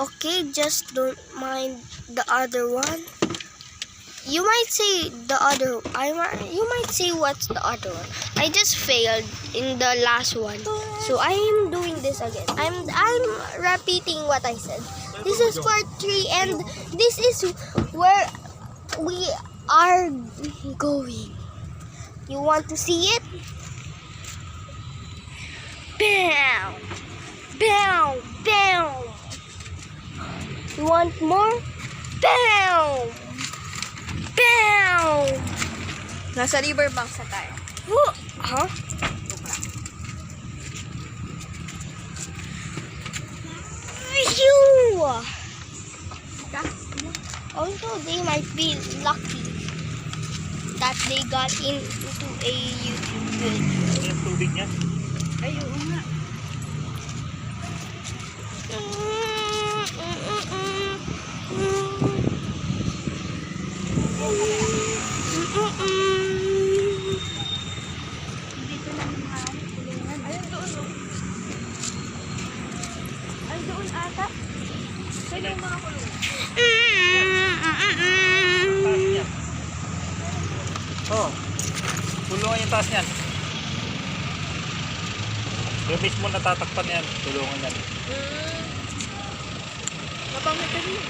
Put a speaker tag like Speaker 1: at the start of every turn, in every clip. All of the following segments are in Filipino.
Speaker 1: Okay, just don't mind the other one. You might say you might say what's the other one. I just failed in the last one. So I am doing this again. I'm repeating what I said. This is part 3 and this is where we are going. You want to see it? Bam! Bam! Bam! You want more? Bam! Bam!
Speaker 2: Nasa riverbank sa tayo.
Speaker 1: Huh? Phew! Also, they might be lucky that they got into a YouTube video.
Speaker 3: Yung tubig niya.
Speaker 2: Ayun nga. Dito na yung mga kulungan. Ayun doon. Ay, doon ata. Saan yung mga kulungan?
Speaker 3: Taas niya. Oh. Tulungan yung taas niyan. Yung mismo natatakpan yan. Tulungan yan.
Speaker 2: Mapangit ka din.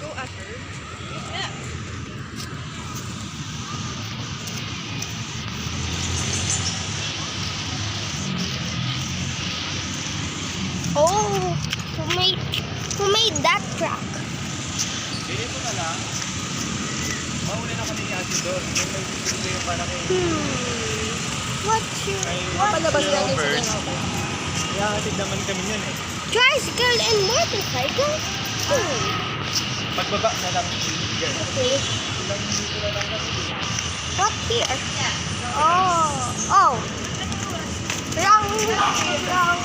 Speaker 2: Go after. Yeah.
Speaker 1: Oh, who made that track?
Speaker 3: Dito na lang. Mauna na kami ni Ate Dor. Yung may bibili yung malaki.
Speaker 1: What's your
Speaker 2: Palabas yan yung
Speaker 3: Lovers.
Speaker 2: sila.
Speaker 3: Kaya atid naman kami yun eh.
Speaker 1: tricycle and motorcycle?
Speaker 3: Pagbaba na lang.
Speaker 1: Okay.
Speaker 3: Ilang dito na lang kami.
Speaker 1: What here? Oh. Wrong one.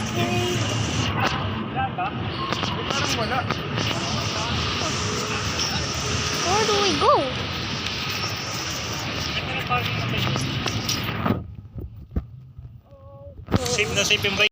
Speaker 1: Okay.
Speaker 3: Saan ba? Parang wala.
Speaker 1: Where do we go?
Speaker 3: Safe na safe yung bike.